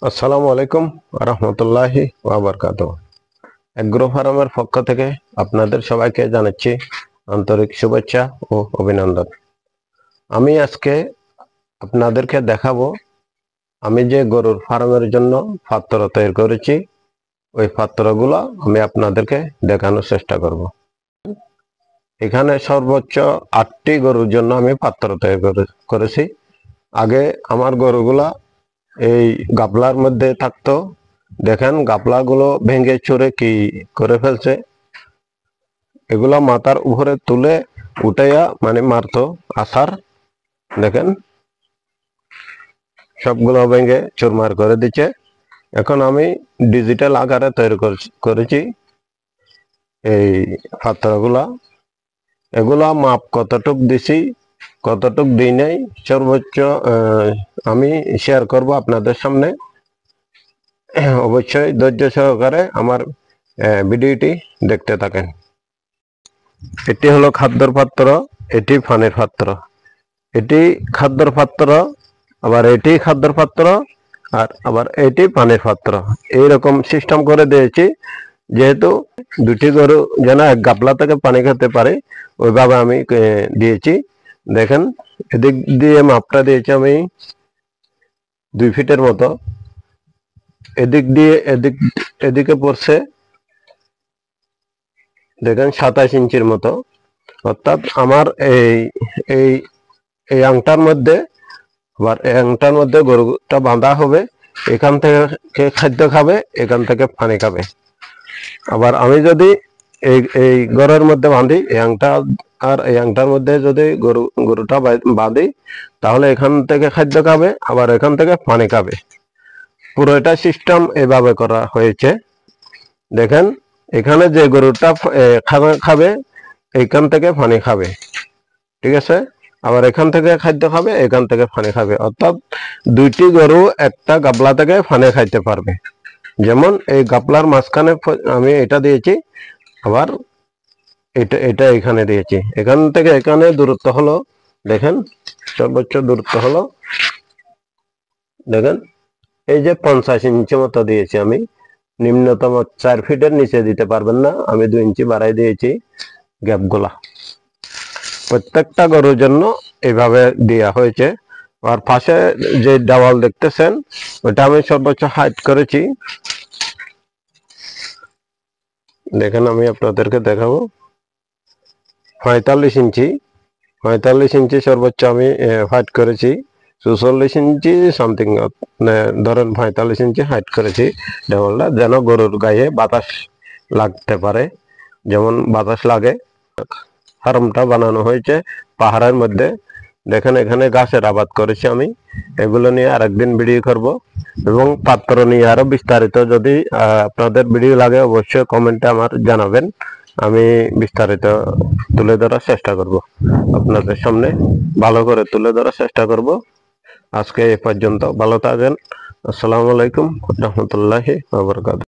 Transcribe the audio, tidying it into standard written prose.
আসসালামু আলাইকুম রহমতুল্লাহি ওয়াবারকাতুহু। এগ্রো ফার্মের পক্ষ থেকে আপনাদের সবাইকে জানাচ্ছি আন্তরিক শুভেচ্ছা ও অভিনন্দন। আমি আজকে আপনাদেরকে দেখাবো আমি যে গরুর ফার্মের জন্য পাত্র তৈরি করেছি, ওই পাত্রগুলো আমি আপনাদেরকে দেখানোর চেষ্টা করব। এখানে সর্বোচ্চ 8টি গরুর জন্য আমি পাত্র তৈরি করেছি। আগে আমার গরুগুলা এই গাবলার মধ্যে থাকতো, দেখেন গাবলাগুলো ভেঙে চুরে কি করে ফেলছে। এগুলা মাথার উপরে তুলে উঠাইয়া মানে মারতো আসার, দেখেন সবগুলো ভেঙে চুরমার করে দিচ্ছে। এখন আমি ডিজিটাল আকারে তৈরি করেছি এই পাত্রগুলা। এগুলা মাপ কতটুক দিছি কতটুক দিই নাই সর্বোচ্চ আমি শেয়ার করব আপনাদের সামনে। অবশ্যই ধৈর্য সহকারে আমার ভিডিওটি দেখতে থাকেন। এটি হলো খাদ্যর পাত্র, এটি পানির পাত্র, এটি খাদ্যর পাত্র, আবার এটি খাদ্যর পাত্র, আর আবার এটি পানির পাত্র। এইরকম সিস্টেম করে দিয়েছি, যেহেতু দুটি গরু যেন এক গাবলা থেকে পানি খেতে পারে ওইভাবে আমি দিয়েছি। দেখেন এদিক দিয়ে মাপটা দিয়েছি আমি 2 ফিটের মতো, এদিক দিয়ে এদিকে পড়ছে দেখেন 27 ইঞ্চির মতো। অর্থাৎ আমার এই এই এই আংটার মধ্যে, আবার এই আংটার মধ্যে গরুটা বাঁধা হবে। এখান থেকে খাদ্য খাবে, এখান থেকে পানি খাবে। আবার আমি যদি এই ঘরের মধ্যে বাঁধি, এই আংটা আর এই আংটার মধ্যে যদি গরুটা বাঁধি, তাহলে এখান থেকে খাদ্য খাবে, আবার এখান থেকে পানি খাবে। পুরোটা সিস্টেম এভাবে করা হয়েছে। দেখেন এখানে যে গরুটা খাবে এখান থেকে পানি খাবে, ঠিক আছে। আবার এখান থেকে খাদ্য খাবে, এখান থেকে পানি খাবে। অর্থাৎ দুইটি গরু একটা গাবলা থেকে পানি খাইতে পারবে। যেমন এই গাবলার মাঝখানে আমি এটা দিয়েছি, আবার এটা এখানে দিয়েছি। এখান থেকে এখানে দূরত্ব হলো, দেখেন সর্বোচ্চ দূরত্ব হলো, দেখেন এই যে 50 ইঞ্চি মতো দিয়েছি আমি। নিম্নতম 4 ফিটের নিচে দিতে পারবেন না, আমি 2 ইঞ্চি বাড়াই দিয়েছি গ্যাপগুলা। প্রত্যেকটা গরুর জন্য এইভাবে দেওয়া হয়েছে। আর পাশে যে দেওয়াল দেখতেছেন ওটা আমি সর্বোচ্চ হাইট করেছি। দেখেন আমি আপনাদেরকে দেখাবো 45 ইঞ্চি, 45 ইঞ্চি সর্বোচ্চ আমি হাইট করেছি। 44 ইঞ্চি সামথিং, ধরেন 45 ইঞ্চি হাইট করেছি দেওয়ালটা, যেন গরুর গায়ে বাতাস লাগতে পারে, যেমন বাতাস লাগে। ফার্মটা বানানো হয়েছে পাহাড়ের মধ্যে। দেখেন এখানে গাছের আবাদ করেছি আমি, এগুলো নিয়ে আরেকদিন ভিডিও করব। এবং পাত্র নিয়ে আরো বিস্তারিত যদি আপনাদের ভিডিও লাগে অবশ্যই কমেন্টে আমার জানাবেন, আমি বিস্তারিত তুলে ধরার চেষ্টা করব, আপনাদের সামনে ভালো করে তুলে ধরার চেষ্টা করব। আজকে এ পর্যন্ত, ভালো থাকেন। আসসালামু আলাইকুম রহমতুল্লাহি ওয়া বারাকাতুহু।